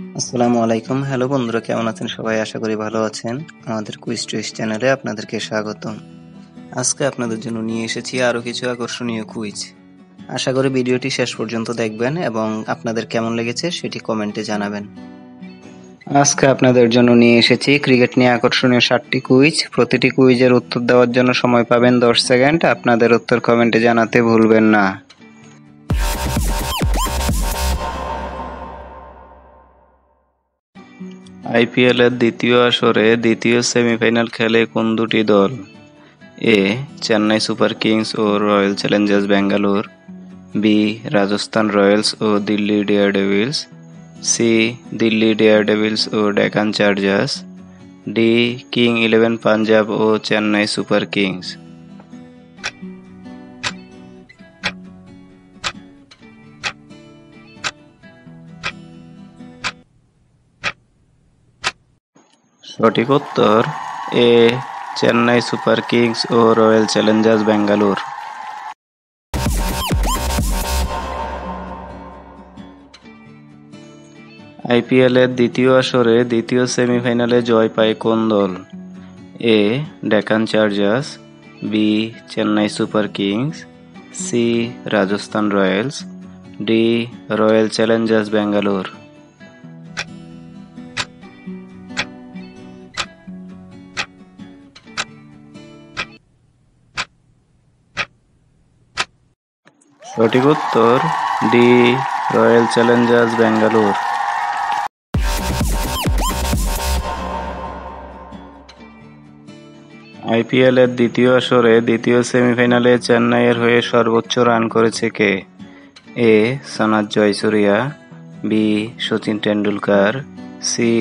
আসসালামু আলাইকুম। হ্যালো বন্ধুরা, কেমন আছেন সবাই? আশা করি ভালো আছেন। আমাদের কুইজ টুইজ চ্যানেলে আপনাদেরকে স্বাগতম। আজকে আপনাদের জন্য নিয়ে এসেছি আরো কিছু আকর্ষণীয় কুইজ। আশা করি ভিডিওটি শেষ পর্যন্ত দেখবেন এবং আপনাদের কেমন লেগেছে সেটি কমেন্টে জানাবেন। আজকে আপনাদের জন্য নিয়ে এসেছি ক্রিকেট নিয়ে আকর্ষণীয় 7টি কুইজ। প্রতিটি কুইজের উত্তর দেওয়ার জন্য সময় পাবেন 10 সেকেন্ড। আপনাদের উত্তর কমেন্টে জানাতে ভুলবেন না। আইপিএলের দ্বিতীয় আসরে দ্বিতীয় সেমিফাইনাল খেলে কোন দুটি দল? এ. চেন্নাই সুপার কিংস ও Royal Challengers Bangalore, B. Rajasthan Royals ও Delhi Daredevils, C. Delhi Daredevils ও Deccan Chargers, D. Kings 11 Punjab ও চেন্নাই সুপার কিংস। সঠিক উত্তর এ. চেন্নাই সুপার কিংস ও রয়্যাল চ্যালেঞ্জার্স ব্যাঙ্গালোর। আইপিএলের দ্বিতীয় আসরে দ্বিতীয় সেমিফাইনালে জয় পায় কোন দল? A. Deccan Chargers, B. Chennai Super Kings, C. Rajasthan Royals, D. Royal Challengers Bangalore. সঠিক উত্তর ডি. Royal Challengers Bangalore. আইপিএলের দ্বিতীয় আসরে দ্বিতীয় সেমিফাইনালে চেন্নাইয়ের হয়ে সর্বোচ্চ রান করেছে কে? এ. সনাথ জয়সূরিয়া, বি. সচিন টেন্ডুলকার, সি.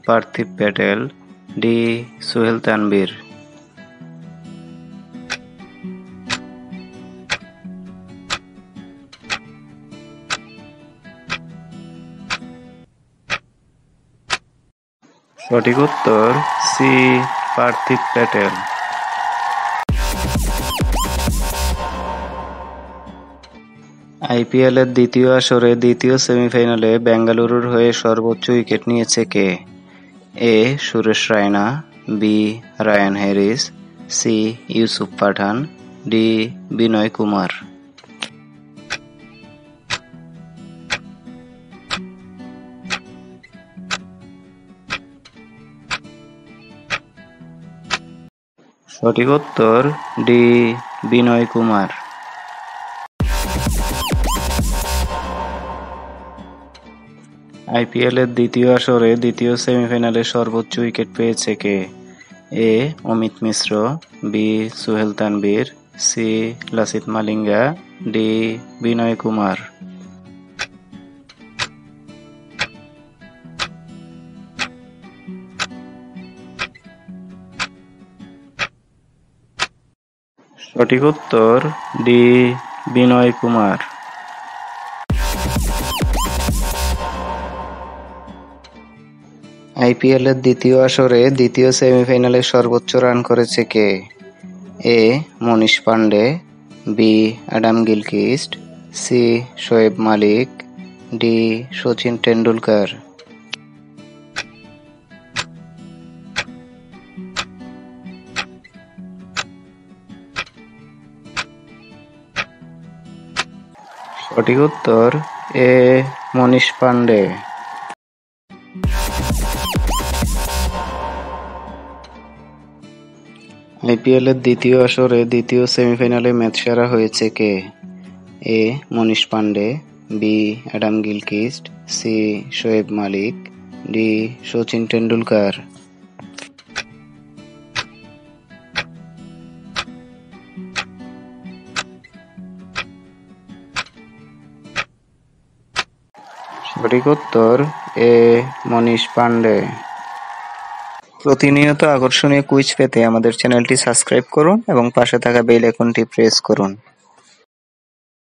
পার্থিব প্যাটেল, ডি. সোহেল তানভীর। সঠিক উত্তর সি. পার্থিব প্যাটেল। আইপিএলের দ্বিতীয় আসরে দ্বিতীয় সেমিফাইনালে বেঙ্গালুরুর হয়ে সর্বোচ্চ উইকেট নিয়েছে কে? A. Suresh Raina, B. Ryan Harris, C. Yusuf Pathan, D. Vinay Kumar. সঠিক উত্তর ডি. বিনয় কুমার। আইপিএলের দ্বিতীয় আসরে দ্বিতীয় সেমিফাইনালে সর্বোচ্চ উইকেট পেয়েছে কে? A. Amit Mishra, B. Sohail Tanvir, C. Lasith Malinga, D. Vinay Kumar. সঠিক উত্তর ডি. বিনয় কুমার। আইপিএলের দ্বিতীয় আসরে দ্বিতীয় সেমিফাইনালে সর্বোচ্চ রান করেছে কে? A. Manish Pandey, B. Adam Gilchrist, C. Shoaib Malik, D. Sachin Tendulkar. সঠিক উত্তর এ. মনীষ পান্ডে। আইপিএলের দ্বিতীয় আসরে দ্বিতীয় সেমিফাইনালে ম্যাচ সেরা হয়েছে কে? A. Manish Pandey, B. Adam Gilchrist, C. Shoaib Malik, D. Sachin Tendulkar. সঠিক উত্তর এ. মনীষ পান্ডে। প্রতিনিয়ত আকর্ষণীয় কুইজ পেতে আমাদের চ্যানেলটি সাবস্ক্রাইব করুন এবং পাশে থাকা বেল আইকনটি প্রেস করুন।